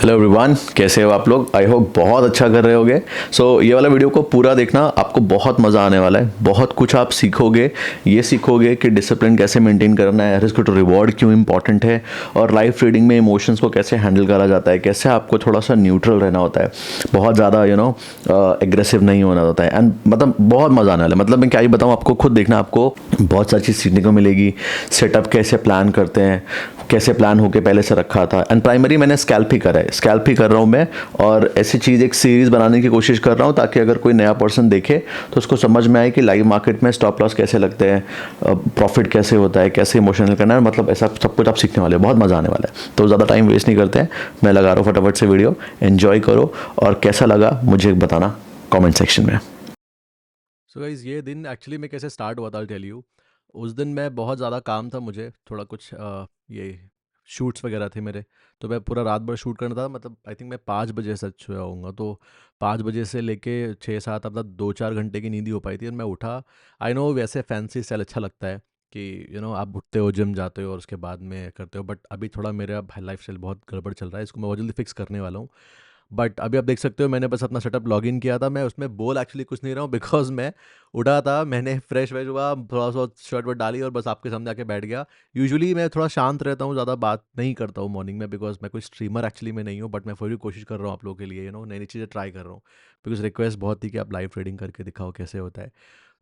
Hello everyone, कैसे हो आप लोग? आई होप बहुत अच्छा कर रहे होगे। ये वाला वीडियो को पूरा देखना, आपको बहुत मज़ा आने वाला है। बहुत कुछ आप सीखोगे। ये सीखोगे कि डिसिप्लिन कैसे मेंटेन करना है, रिस्क टू रिवॉर्ड क्यों इंपॉर्टेंट है, और लाइफ ट्रेडिंग में इमोशंस को कैसे हैंडल करा जाता है, कैसे आपको थोड़ा सा न्यूट्रल रहना होता है, बहुत ज़्यादा एग्रेसिव नहीं होना होता है। एंड मतलब बहुत मज़ा आने वाला है। मतलब मैं क्या ही बताऊँ आपको, खुद देखना, आपको बहुत सारी चीज़ सीखने को मिलेगी। सेटअप कैसे प्लान करते हैं, कैसे प्लान होके पहले से रखा था। एंड प्राइमरी मैंने स्कैल्प ही करा है, स्कैल्प ही कर रहा हूँ मैं। और ऐसी चीज़ एक सीरीज़ बनाने की कोशिश कर रहा हूँ ताकि अगर कोई नया पर्सन देखे तो उसको समझ में आए कि लाइव मार्केट में स्टॉप लॉस कैसे लगते हैं, प्रॉफिट कैसे होता है, कैसे इमोशनल करना है। मतलब ऐसा सब कुछ आप सीखने वाले हो, बहुत मज़ा आने वाला है। तो ज़्यादा टाइम वेस्ट नहीं करते हैं, मैं लगा रहा हूँ फटाफट से वीडियो। एन्जॉय करो, और कैसा लगा मुझे बताना कॉमेंट सेक्शन में। सो गाइज़, ये दिन एक्चुअली में कैसे स्टार्ट हुआ था, आई टेल यू। उस दिन मैं बहुत ज़्यादा काम था, मुझे थोड़ा कुछ ये शूट्स वगैरह थे मेरे। तो मैं पूरा रात भर शूट करना था। मतलब आई थिंक मैं 5 बजे सच सोया होऊंगा। तो 5 बजे से लेके 6-7 अब तक 2-4 घंटे की नींद ही हो पाई थी। और मैं उठा। आई नो वैसे फैंसी स्टाइल अच्छा लगता है कि आप उठते हो, जिम जाते हो और उसके बाद में करते हो। बट अभी थोड़ा मेरा लाइफ स्टाइल बहुत गड़बड़ चल रहा है, इसको मैं बहुत जल्दी फिक्स करने वाला हूँ। बट अभी आप देख सकते हो, मैंने बस अपना सेटअप लॉगिन किया था। मैं उसमें बोल एक्चुअली कुछ नहीं रहा हूँ, बिकॉज मैं उठा था, मैंने फ्रेश वेश हुआ, थोड़ा सा शर्ट वर्ट डाली और बस आपके सामने आके बैठ गया। यूजुअली मैं थोड़ा शांत रहता हूँ, ज़्यादा बात नहीं करता हूँ मॉर्निंग में, बिकॉज मैं कोई स्ट्रीमर एक्चुअली में नहीं हूँ। बट मैं फिर भी कोशिश कर रहा हूँ आप लोगों के लिए, नई नई चीज़ें ट्राई कर रहा हूँ। बिकॉज रिक्वेस्ट बहुत थी कि आप लाइव ट्रेडिंग करके दिखाओ कैसे होता है।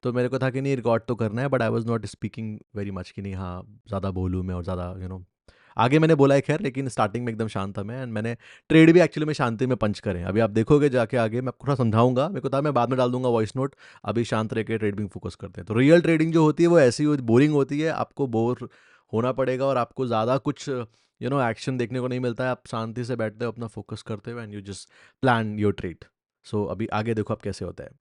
तो मेरे को था कि नहीं, रिकॉर्ड तो करना है। But I was not speaking very much कि नहीं, हाँ ज़्यादा बोलूँ मैं और ज़्यादा आगे मैंने बोला है खैर, लेकिन स्टार्टिंग में एकदम शांत था मैं। एंड मैंने ट्रेड भी एक्चुअली में शांति में पंच करें। अभी आप देखोगे जाके आगे, मैं आपको थोड़ा समझाऊंगा। मेरे को था मैं बाद में डाल दूंगा वॉइस नोट। अभी शांत रह के ट्रेडिंग फोकस करते हैं। तो रियल ट्रेडिंग जो होती है वो ऐसी बोरिंग होती है, आपको बोर होना पड़ेगा और आपको ज़्यादा कुछ एक्शन देखने को नहीं मिलता है। आप शांति से बैठते हो, अपना फोकस करते हो, and you just plan your trade. So अभी आगे देखो आप कैसे होता है।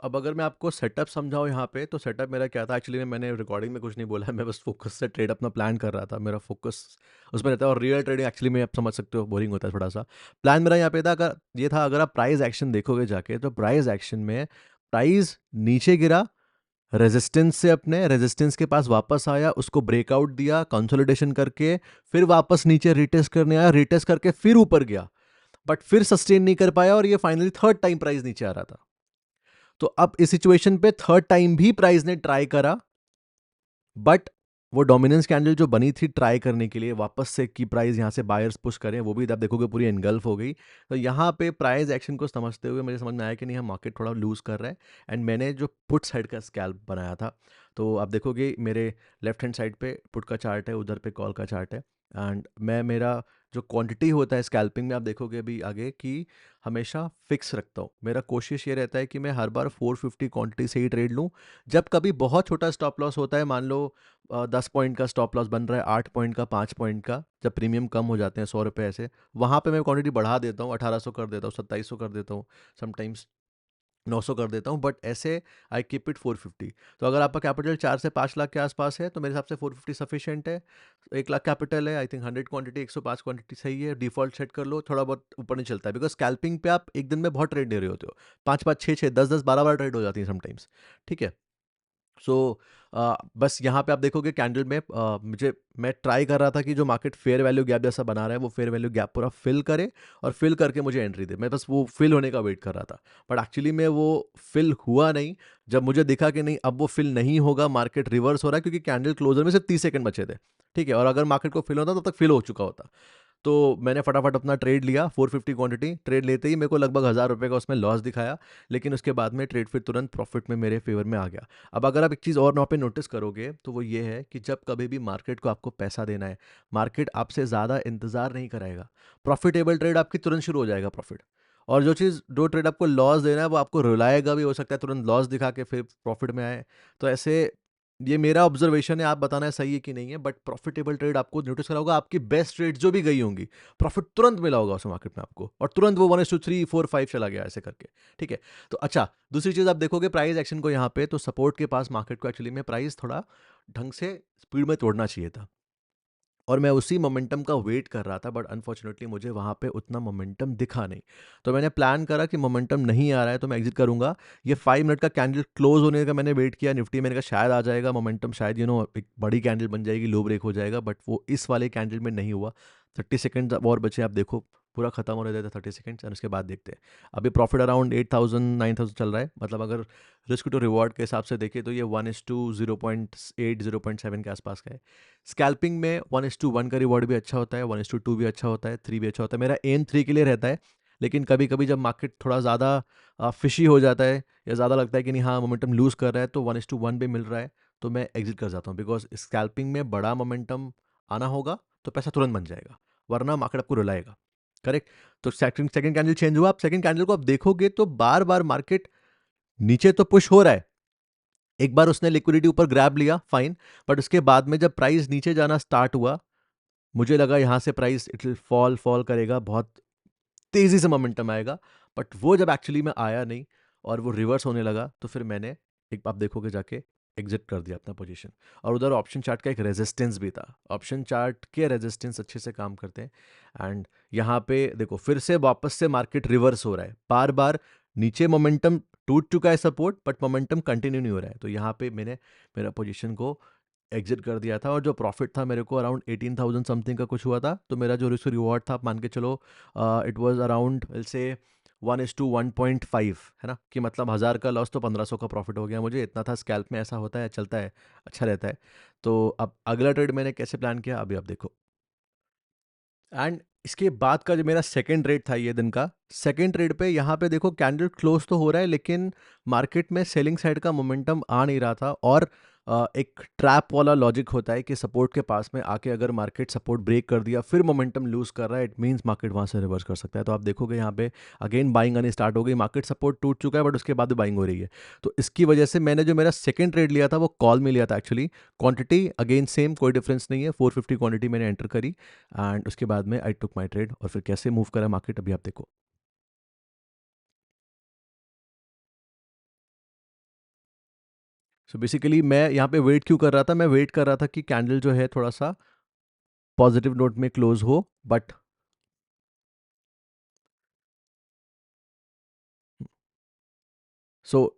अब अगर मैं आपको सेटअप समझाऊँ यहाँ पे, तो सेटअप मेरा क्या था एक्चुअली में, मैंने रिकॉर्डिंग में कुछ नहीं बोला है। मैं बस फोकस से ट्रेड अपना प्लान कर रहा था। मेरा फोकस उसमें रहता है। और रियल ट्रेडिंग एक्चुअली में आप समझ सकते हो बोरिंग होता है थोड़ा सा। प्लान मेरा यहाँ पे था, अगर ये था, अगर आप प्राइस एक्शन देखोगे जाके, तो प्राइस एक्शन में प्राइस नीचे गिरा, रेजिस्टेंस से अपने रेजिस्टेंस के पास वापस आया, उसको ब्रेकआउट दिया कंसोलिडेशन करके, फिर वापस नीचे रिटेस्ट करने आया, रिटेस्ट करके फिर ऊपर गया, बट फिर सस्टेन नहीं कर पाया, और ये फाइनली थर्ड टाइम प्राइस नीचे आ रहा था। तो अब इस सिचुएशन पे थर्ड टाइम भी प्राइस ने ट्राई करा, बट वो डोमिनेंस कैंडल जो बनी थी ट्राई करने के लिए वापस से कि प्राइस यहाँ से बायर्स पुश करें, वो भी आप देखोगे पूरी एनगल्फ हो गई। तो यहाँ पे प्राइस एक्शन को समझते हुए मुझे समझ में आया कि नहीं, हम मार्केट थोड़ा लूज कर रहा है। एंड मैंने जो पुट साइड का स्कैल्प बनाया था, तो आप देखोगे मेरे लेफ्ट हैंड साइड पे पुट का चार्ट है, उधर पे कॉल का चार्ट है। एंड मैं मेरा जो क्वांटिटी होता है स्कैल्पिंग में, आप देखोगे अभी आगे कि हमेशा फिक्स रखता हूँ। मेरा कोशिश ये रहता है कि मैं हर बार 450 क्वांटिटी से ही ट्रेड लूँ। जब कभी बहुत छोटा स्टॉप लॉस होता है, मान लो 10 पॉइंट का स्टॉप लॉस बन रहा है, 8 पॉइंट का, 5 पॉइंट का, जब प्रीमियम कम हो जाते हैं 100 रुपये ऐसे, वहाँ पे मैं क्वांटिटी बढ़ा देता हूँ, 1800 कर देता हूँ, 2700 कर देता हूँ, समटाइम्स 900 कर देता हूँ। बट ऐसे आई कीप इट 450। तो अगर आपका कैपिटल 4 से 5 लाख के आसपास है, तो मेरे हिसाब से 450 सफिशिएंट है। 1 लाख कैपिटल है, आई थिंक 100 क्वांटिटी, 105 क्वांटिटी सही है। डिफॉल्ट सेट कर लो, थोड़ा बहुत ऊपर नहीं चलता है, बिकॉज स्कैल्पिंग पे आप एक दिन में बहुत ट्रेड ले रहे होते हो। 5-5, 6-6, 10-10, 12-12 ट्रेड हो जाती है समटाइम्स। ठीक है। सो बस यहाँ पे आप देखोगे कैंडल में, मैं ट्राई कर रहा था कि जो मार्केट फेयर वैल्यू गैप जैसा बना रहा है, वो फेयर वैल्यू गैप पूरा फिल करे, और फिल करके मुझे एंट्री दे। मैं बस वो फिल होने का वेट कर रहा था। बट एक्चुअली में वो फिल हुआ नहीं। जब मुझे दिखा कि नहीं, अब वो फिल नहीं होगा, मार्केट रिवर्स हो रहा है, क्योंकि कैंडल क्लोजर में सिर्फ 30 सेकंड बचे थे। ठीक है। और अगर मार्केट को फिल होता तब तक फिल हो चुका होता। तो मैंने फटाफट अपना ट्रेड लिया, 450 क्वांटिटी। ट्रेड लेते ही मेरे को लगभग 1000 रुपये का उसमें लॉस दिखाया, लेकिन उसके बाद में ट्रेड फिर तुरंत प्रॉफिट में मेरे फेवर में आ गया। अब अगर आप एक चीज़ और वहाँ पे नोटिस करोगे, तो वो ये है कि जब कभी भी मार्केट को आपको पैसा देना है, मार्केट आपसे ज़्यादा इंतज़ार नहीं कराएगा। प्रॉफिटेबल ट्रेड आपकी तुरंत शुरू हो जाएगा प्रॉफिट। और जो ट्रेड आपको लॉस देना है, वो आपको रुलाएगा भी, हो सकता है तुरंत लॉस दिखा के फिर प्रॉफिट में आए। तो ऐसे, ये मेरा ऑब्जर्वेशन है, आप बताना है सही है कि नहीं है। बट प्रॉफिटेबल ट्रेड आपको नोटिस करा होगा, आपकी बेस्ट ट्रेड जो भी गई होंगी, प्रॉफिट तुरंत मिला होगा उस मार्केट में आपको, और तुरंत वो 1-2-3-4-5 चला गया ऐसे करके। ठीक है। तो अच्छा, दूसरी चीज़ आप देखोगे प्राइस एक्शन को, यहाँ पे तो सपोर्ट के पास मार्केट को एक्चुअली में प्राइस थोड़ा ढंग से स्पीड में तोड़ना चाहिए था, और मैं उसी मोमेंटम का वेट कर रहा था। बट अनफॉर्चुनेटली मुझे वहाँ पे उतना मोमेंटम दिखा नहीं। तो मैंने प्लान करा कि मोमेंटम नहीं आ रहा है तो मैं एग्जिट करूंगा। ये 5 मिनट का कैंडल क्लोज होने का मैंने वेट किया निफ्टी, मैंने कहा शायद आ जाएगा मोमेंटम, शायद एक बड़ी कैंडल बन जाएगी, लो ब्रेक हो जाएगा। बट वो इस वाले कैंडल में नहीं हुआ। 30 सेकंड और बचे, आप देखो पूरा खत्म होने देते 30 सेकंड्स, एंड उसके बाद देखते हैं। अभी प्रॉफिट अराउंड 8000 9000 चल रहा है, मतलब अगर रिस्क टू रिवॉर्ड के हिसाब से देखें तो ये 1:0.8 0.7 के आसपास का है। स्कैल्पिंग में 1:1 का रिवॉर्ड भी अच्छा होता है, 1:2 भी अच्छा होता है, 3 भी अच्छा होता है। मेरा एम 3 के लिए रहता है, लेकिन कभी कभी जब मार्केट थोड़ा ज़्यादा फिशी हो जाता है या ज़्यादा लगता है कि नहीं हाँ मोमेंटम लूज़ कर रहा है, तो 1:1 भी मिल रहा है तो मैं एग्जिट कर जाता हूँ, बिकॉज स्कैल्पिंग में बड़ा मोमेंटम आना होगा तो पैसा तुरंत बन जाएगा, वरना मार्केट आपको रुलाएगा। करेक्ट। तो सेकंड सेकंड कैंडल चेंज हुआ, आप सेकंड कैंडल को आप देखोगे तो बार बार मार्केट नीचे तो पुश हो रहा है, एक बार उसने लिक्विडिटी ऊपर ग्रैब लिया, फाइन, बट उसके बाद में जब प्राइस नीचे जाना स्टार्ट हुआ, मुझे लगा यहां से price it will fall fall करेगा, बहुत तेजी से मोमेंटम आएगा, बट वो जब एक्चुअली में आया नहीं और वो रिवर्स होने लगा, तो फिर मैंने एक आप देखोगे जाके एग्जिट कर दिया अपना पोजीशन। और उधर ऑप्शन चार्ट का एक रेजिस्टेंस भी था, ऑप्शन चार्ट के रेजिस्टेंस अच्छे से काम करते हैं। एंड यहाँ पे देखो फिर से वापस से मार्केट रिवर्स हो रहा है, बार बार नीचे मोमेंटम टूट चुका है सपोर्ट, बट मोमेंटम कंटिन्यू नहीं हो रहा है, तो यहाँ पे मैंने मेरा पोजीशन को एग्जिट कर दिया था। और जो प्रॉफिट था मेरे को अराउंड 18,000 समथिंग का कुछ हुआ था, तो मेरा जो रिस्क रिवॉर्ड था आप मान के चलो it was around will say 1:1.5, है ना, कि मतलब 1000 का लॉस तो 1500 का प्रॉफिट हो गया मुझे, इतना था। स्कैल्प में ऐसा होता है, चलता है, अच्छा रहता है। तो अब अगला ट्रेड मैंने कैसे प्लान किया अभी आप देखो। एंड इसके बाद का जो मेरा सेकंड ट्रेड था ये दिन का, सेकंड ट्रेड पे यहाँ पे देखो कैंडल क्लोज तो हो रहा है, लेकिन मार्केट में सेलिंग साइड का मोमेंटम आ नहीं रहा था। और एक ट्रैप वाला लॉजिक होता है कि सपोर्ट के पास में आके अगर मार्केट सपोर्ट ब्रेक कर दिया फिर मोमेंटम लूज कर रहा है, इट मींस मार्केट वहाँ से रिवर्स कर सकता है। तो आप देखोगे यहाँ पे अगेन बाइंग आनी स्टार्ट हो गई, मार्केट सपोर्ट टूट चुका है बट उसके बाद भी बाइंग हो रही है। तो इसकी वजह से मैंने जो मेरा सेकंड ट्रेड लिया था वो कॉल में लिया था एक्चुअली। क्वांटिटी अगेन सेम, कोई डिफरेंस नहीं है, 450 क्वांटिटी मैंने एंटर करी एंड उसके बाद में आई टुक माई ट्रेड। और फिर कैसे मूव करा मार्केट अभी आप देखो। सो बेसिकली मैं यहाँ पे वेट क्यों कर रहा था, मैं वेट कर रहा था कि कैंडल जो है थोड़ा सा पॉजिटिव नोट में क्लोज हो, बट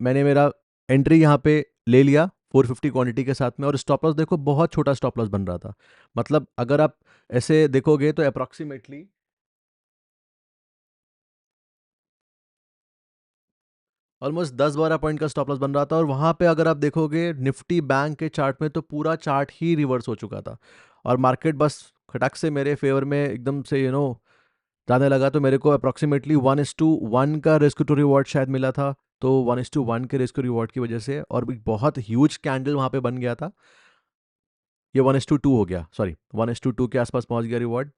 मैंने मेरा एंट्री यहाँ पे ले लिया 450 क्वांटिटी के साथ में। और स्टॉप लॉस देखो बहुत छोटा स्टॉप लॉस बन रहा था, मतलब अगर आप ऐसे देखोगे तो अप्रॉक्सीमेटली ऑलमोस्ट 10-12 पॉइंट का स्टॉप लॉस बन रहा था। और वहाँ पे अगर आप देखोगे निफ्टी बैंक के चार्ट में तो पूरा चार्ट ही रिवर्स हो चुका था और मार्केट बस खटक से मेरे फेवर में एकदम से जाने लगा। तो मेरे को अप्रॉक्सीमेटली 1:1 का रिस्क टू रिवॉर्ड शायद मिला था। तो 1:1 के रिस्क टू रिवॉर्ड की वजह से और भी बहुत ह्यूज कैंडल वहाँ पे बन गया था, ये 1:2 हो गया, सॉरी 1:2 के आसपास पहुँच गया रिवॉर्ड।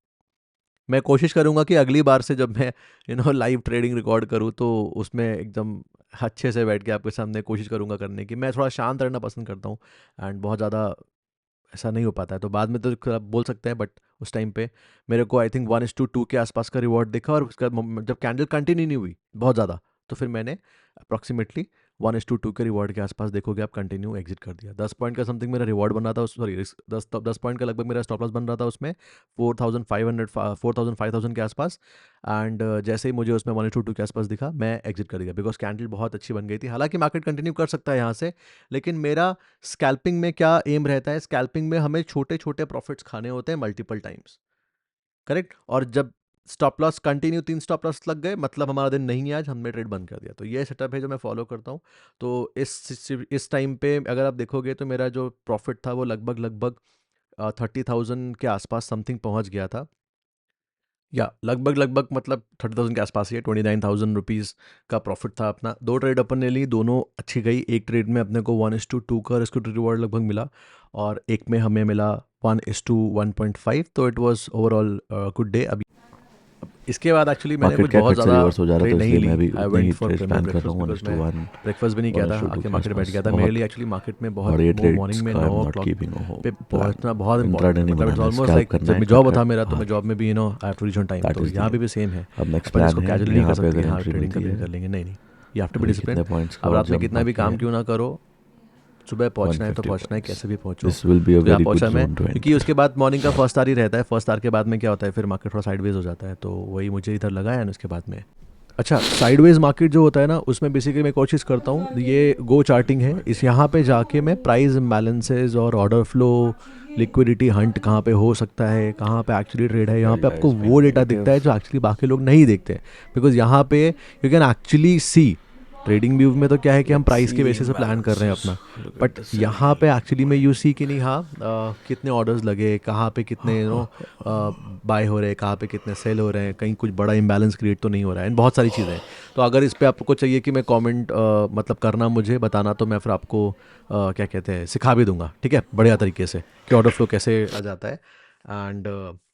मैं कोशिश करूंगा कि अगली बार से जब मैं लाइव ट्रेडिंग रिकॉर्ड करूँ तो उसमें एकदम अच्छे से बैठ के आपके सामने कोशिश करूंगा करने की। मैं थोड़ा शांत रहना पसंद करता हूँ एंड बहुत ज़्यादा ऐसा नहीं हो पाता है, तो बाद में तो आप बोल सकते हैं, बट उस टाइम पे मेरे को आई थिंक 1:2 के आसपास का रिवॉर्ड दिखा। और उसके बाद जब कैंडल कंटिन्यू नहीं हुई बहुत ज़्यादा, तो फिर मैंने अप्रॉक्सीमेटली 1:2 के रिवॉर्ड के आसपास देखोगे आप कंटिन्यू एग्जिट कर दिया। 10 पॉइंट का समथिंग मेरा रिवॉर्ड बन रहा था, सॉरी 10 पॉइंट का लगभग मेरा स्टॉप लॉस बन रहा था उसमें 4,000 के आसपास। एंड जैसे ही मुझे उसमें 1:2 के आसपास दिखा मैं एग्जिट कर दिया, बिकॉज कैंडल बहुत अच्छी बन गई थी। हालांकि मार्केट कंटिन्यू कर सकता है यहाँ से, लेकिन मेरा स्कैल्पिंग में क्या एम रहता है, स्कैल्पिंग में हमें छोटे छोटे प्रॉफिट्स खाने होते हैं मल्टीपल टाइम्स, करेक्ट। और जब stop loss continue 3 stop loss लग गए, मतलब हमारा दिन नहीं है आज, हमने ट्रेड बंद कर दिया। तो ये सेटअप है जो मैं फॉलो करता हूँ। तो इस टाइम पे अगर आप देखोगे तो मेरा जो प्रॉफिट था वो लगभग लगभग 30,000 के आसपास समथिंग पहुँच गया था, या लगभग लगभग मतलब 30,000 के आसपास ही है, 29,000 रुपीज़ का प्रॉफिट था अपना। दो ट्रेड अपन ने ली, दोनों अच्छी गई। एक ट्रेड में अपने को 1:2 का रिस्क टू रिवॉर्ड लगभग मिला और एक में हमें मिला 1:1.5, तो it was overall good day. अभी इसके बाद एक्चुअली मैंने मार्केट कुछ क्या बहुत खट से ज़्यादा रिवर्स हो जा रहा था, ट्रेड नहीं इसलिए ली। मैं भी आई उतने ही went for trade premier plan कर रहा ब्रेकफास्ट हूँ, बिकॉज 1:1 मैं ब्रेकफास्ट भी नहीं किया था, 1:2 आके के मार्केट बैठ आसपास गया था। मेरे लिए बहुत। एक्चुअली मार्केट में और ये बहुत ट्रेड्स मॉर्निंग में का आई 9 am not o'clock keeping a पे प्लान, पहुंचना बहुत इंपॉर्टेंट इंट्राडे है। नहीं मतलब इट्स बनाना है, ऑलमोस्ट स्कैल्प लाइक करना जब है, मैं कट जॉब था कट मेरा, तो हाँ, मैं जॉब में भी I have to reach on time. That तो इज द यहाँ पे एम। भी सेम है, अब नेक्स्ट अपन प्लान इसको है कैजुअली नहीं कर यहाँ पे, सकते कि अगर हाँ एंट्री ट्रेडिंग कर मिलती लेंगे है कर लेंगे, नहीं नहीं, यू हैव टू बी अभी डिसिप्लिन। कितने पॉइंट्स का अब और रात में जंप कितना भी बाकी काम है, क्यों ना करो, सुबह पहुंचना है तो 150 पहुंचना है, पॉइंट्स, कैसे भी पहुंचो। दिस विल बी अ तो यहाँ वेरी गुड पहुंचा मैं, जोन टू क्योंकि एंटर। उसके बाद मॉर्निंग का फर्स्ट आर ही रहता है। फर्स्ट आर के बाद में क्या होता है, फिर मार्केट थोड़ा साइडवेज हो जाता है, तो वही मुझे इधर लगा है। उसके बाद में अच्छा, साइडवेज मार्केट जो होता है ना, उसमें बेसिकली मैं कोशिश करता हूँ, ये गो चार्टिंग है, इस यहाँ पे जाके मैं प्राइस इम्बैलेंसेस और ऑर्डर फ्लो, लिक्विडिटी हंट कहाँ पे हो सकता है, कहाँ पे एक्चुअली ट्रेड है, यहाँ पे डेल्टा आपको इज वो बीइंग डेटा दिखता नेगेटिव। है जो एक्चुअली बाकी लोग नहीं देखते, बिकॉज यहाँ पे you can actually see. Trading view में तो क्या है कि हम लेट्स प्राइस सी के द बेसिस पे प्लान कर रहे हैं imbalances. अपना, Look at बट the यहाँ selling. पे एक्चुअली में यू सी कि नहीं, हाँ, कितने ऑर्डर्स लगे, कहाँ पे कितने बाय हो रहे हैं, कहाँ पे कितने सेल हो रहे हैं, कहीं कुछ बड़ा इम्बैलेंस क्रिएट तो नहीं हो रहा है, एंड बहुत सारी चीज़ें हैं। तो अगर इस पे आपको चाहिए कि मैं कमेंट मतलब करना, मुझे बताना, तो मैं फिर आपको क्या कहते हैं, सिखा भी दूंगा, ठीक है, बढ़िया तरीके से कि ऑर्डर फ्लो कैसे आ जाता है। एंड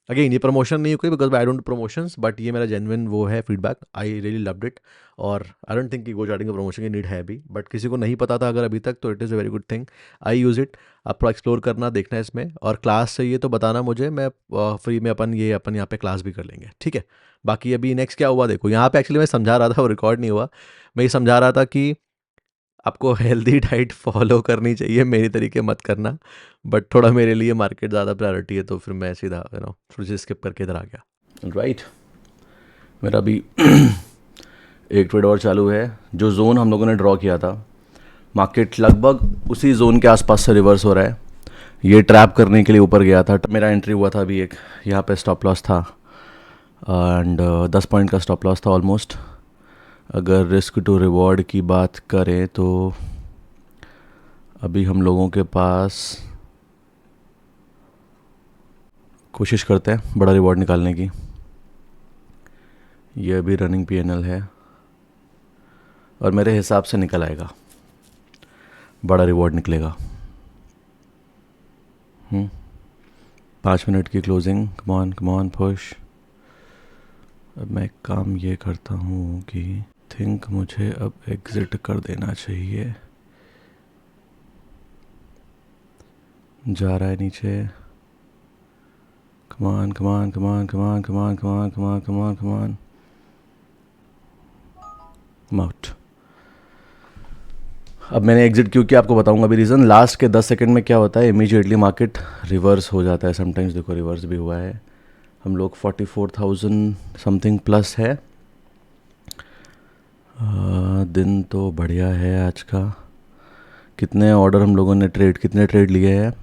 अगेन, ये प्रमोशन नहीं हो कोई, because I don't promotions, but ये मेरा जेन्युइन वो है feedback, I really loved it. और आई डोंट थिंक कि गो चार्टिंग का प्रमोशन की नीड है भी, बट किसी को नहीं पता था अगर अभी तक, तो it is a very good thing. I use it. आप थोड़ा एक्सप्लोर करना, देखना इसमें, और क्लास चाहिए तो बताना मुझे, मैं फ्री में अपन यहाँ पे क्लास भी कर लेंगे, ठीक है। बाकी अभी नेक्स्ट क्या हुआ देखो, यहाँ पे एक्चुअली मैं समझा रहा था, वो रिकॉर्ड नहीं हुआ। मैं ये समझा रहा था कि आपको हेल्दी डाइट फॉलो करनी चाहिए, मेरी तरीके मत करना, बट थोड़ा मेरे लिए मार्केट ज़्यादा प्रायोरिटी है, तो फिर मैं सीधा थोड़ी सी स्किप करके इधर आ गया। राइट, मेरा भी एक ट्रेड और चालू है। जो जोन हम लोगों ने ड्रॉ किया था, मार्केट लगभग उसी जोन के आसपास से रिवर्स हो रहा है। ये ट्रैप करने के लिए ऊपर गया था, मेरा एंट्री हुआ था अभी एक, यहाँ पे स्टॉप लॉस था, एंड 10 पॉइंट का स्टॉप लॉस था ऑलमोस्ट। अगर रिस्क टू रिवॉर्ड की बात करें तो अभी हम लोगों के पास, कोशिश करते हैं बड़ा रिवॉर्ड निकालने की। ये अभी रनिंग पीएनएल है और मेरे हिसाब से निकल आएगा, बड़ा रिवॉर्ड निकलेगा। 5 मिनट की क्लोजिंग, कम ऑन पुश। अब मैं एक काम ये करता हूँ कि थिंक मुझे अब एग्ज़िट कर देना चाहिए। जा रहा है नीचे, कम ऑन आउट। अब मैंने एग्जिट क्यों किया आपको बताऊंगा अभी रीज़न। लास्ट के 10 सेकंड में क्या होता है, इमीडिएटली मार्केट रिवर्स हो जाता है। समटाइम्स देखो रिवर्स भी हुआ है। हम लोग 44,000 समथिंग प्लस है। दिन तो बढ़िया है आज का। कितने ऑर्डर हम लोगों ने कितने ट्रेड लिए हैं?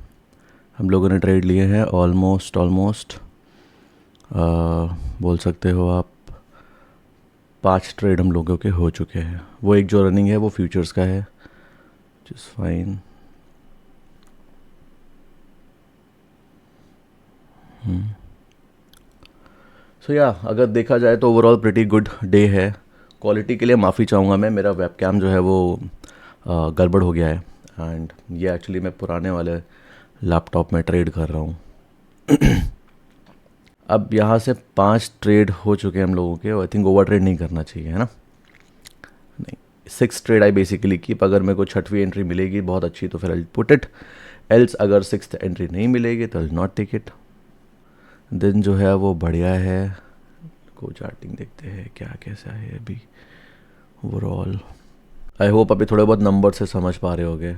हम लोगों ने ट्रेड लिए हैं ऑलमोस्ट बोल सकते हो आप 5 ट्रेड हम लोगों के हो चुके हैं। वो एक जो रनिंग है वो फ्यूचर्स का है, जस्ट फाइन। सो या अगर देखा जाए तो ओवरऑल प्रिटी गुड डे है। क्वालिटी के लिए माफ़ी चाहूँगा मैं, मेरा वेबकैम जो है वो गड़बड़ हो गया है, एंड ये एक्चुअली मैं पुराने वाले लैपटॉप में ट्रेड कर रहा हूँ। अब यहाँ से 5 ट्रेड हो चुके हैं हम लोगों के। आई थिंक ओवर ट्रेड नहीं करना चाहिए, है ना? नहीं, 6 ट्रेड आई बेसिकली कीप। अगर मेरे को 6वीं एंट्री मिलेगी बहुत अच्छी तो फिर आई पुट इट, एल्स अगर 6th एंट्री नहीं मिलेगी तो आई नॉट टेक इट। दिन जो है वो बढ़िया है। को चार्टिंग देखते हैं क्या कैसा है अभी ओवरऑल। आई होप अभी थोड़े बहुत नंबर से समझ पा रहे होगे।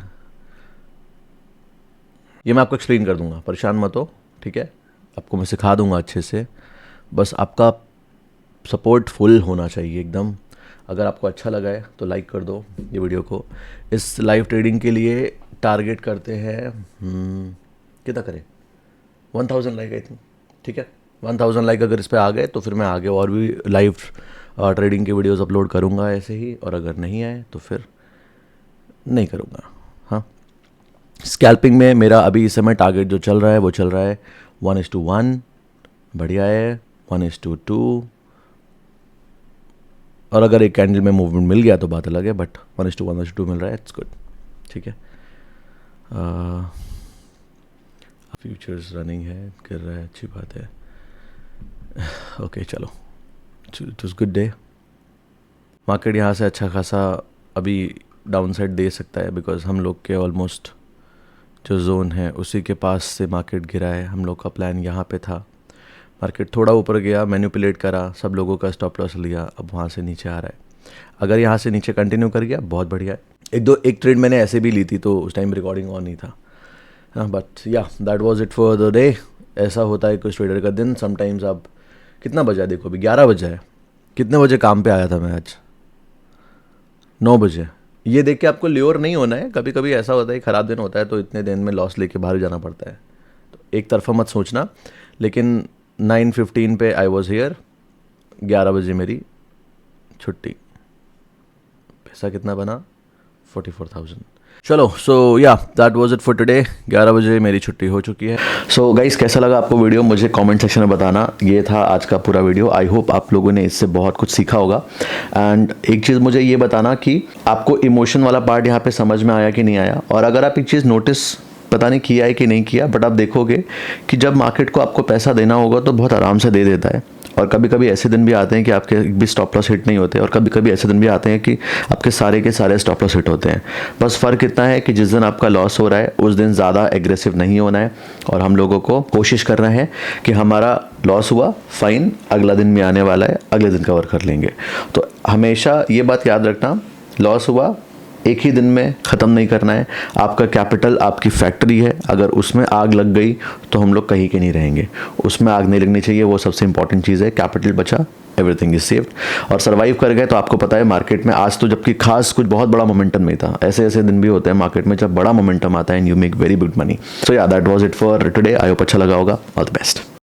ये मैं आपको एक्सप्लेन कर दूंगा, परेशान मत हो, ठीक है? आपको मैं सिखा दूंगा अच्छे से, बस आपका सपोर्ट फुल होना चाहिए एकदम। अगर आपको अच्छा लगा है तो लाइक कर दो ये वीडियो को। इस लाइव ट्रेडिंग के लिए टारगेट करते हैं कितना करें, 1000 लाइक आई थिंक, ठीक है? 1000 लाइक अगर इस पर आ गए तो फिर मैं आगे और भी लाइव ट्रेडिंग के वीडियोस अपलोड करूँगा ऐसे ही, और अगर नहीं आए तो फिर नहीं करूँगा। हाँ, स्कैल्पिंग में मेरा अभी इस समय टारगेट जो चल रहा है वो चल रहा है 1:1, बढ़िया है। 1:2, और अगर एक कैंडल में मूवमेंट मिल गया तो बात अलग है, बट 1:1 मिल रहा है, इट्स गुड, ठीक है। फ्यूचर्स रनिंग है, कर रहा है, अच्छी बात है। ओके चलो, it was good day. Market यहाँ से अच्छा खासा अभी डाउन साइड दे सकता है, बिकॉज हम लोग के ऑलमोस्ट जो जोन है उसी के पास से मार्केट गिरा है। हम लोग का प्लान यहाँ पे था, मार्केट थोड़ा ऊपर गया, मैनिपुलेट करा, सब लोगों का स्टॉप लॉस लिया, अब वहाँ से नीचे आ रहा है। अगर यहाँ से नीचे कंटिन्यू कर गया बहुत बढ़िया है। एक ट्रेड मैंने ऐसे भी ली थी तो उस टाइम रिकॉर्डिंग ऑन नहीं था, बट या that was it for the day. ऐसा होता है कुछ ट्रेडर का दिन। समटाइम्स आप कितना बजा देखो, अभी 11 बजा है, कितने बजे काम पे आया था मैं आज? 9 बजे। ये देख के आपको ल्योर नहीं होना है, कभी कभी ऐसा होता है ख़राब दिन होता है तो इतने दिन में लॉस लेके बाहर जाना पड़ता है, तो एक तरफा मत सोचना। लेकिन 9:15 पे आई वॉज हियर, 11 बजे मेरी छुट्टी। पैसा कितना बना? 44,000। चलो, सो yeah that was it for today. 11 बजे मेरी छुट्टी हो चुकी है। सो गाइस, कैसा लगा आपको वीडियो मुझे कमेंट सेक्शन में बताना। ये था आज का पूरा वीडियो। आई होप आप लोगों ने इससे बहुत कुछ सीखा होगा। एंड एक चीज़ मुझे ये बताना कि आपको इमोशन वाला पार्ट यहाँ पे समझ में आया कि नहीं आया। और अगर आप एक चीज़ नोटिस पता नहीं किया है कि नहीं किया, बट आप देखोगे कि जब मार्केट को आपको पैसा देना होगा तो बहुत आराम से दे देता है। और कभी कभी ऐसे दिन भी आते हैं कि आपके भी स्टॉप लॉस हिट नहीं होते, और कभी कभी ऐसे दिन भी आते हैं कि आपके सारे के सारे स्टॉप लॉस हिट होते हैं। बस फ़र्क इतना है कि जिस दिन आपका लॉस हो रहा है उस दिन ज़्यादा एग्रेसिव नहीं होना है, और हम लोगों को कोशिश करना है कि हमारा लॉस हुआ, फाइन, अगला दिन भी आने वाला है, अगले दिन कवर कर लेंगे। तो हमेशा ये बात याद रखना, लॉस हुआ एक ही दिन में ख़त्म नहीं करना है। आपका कैपिटल आपकी फैक्ट्री है, अगर उसमें आग लग गई तो हम लोग कहीं के नहीं रहेंगे। उसमें आग नहीं लगनी चाहिए, वो सबसे इंपॉर्टेंट चीज़ है। कैपिटल बचा, एवरीथिंग इज सेव्ड। और सर्वाइव कर गए तो आपको पता है मार्केट में आज तो जबकि खास कुछ बहुत बड़ा मोमेंटम नहीं था, ऐसे ऐसे दिन भी होते हैं मार्केट में जब बड़ा मोमेंटम आता है and you make very good money. So yeah that was it for today. I hope अच्छा लगा होगा। All the best.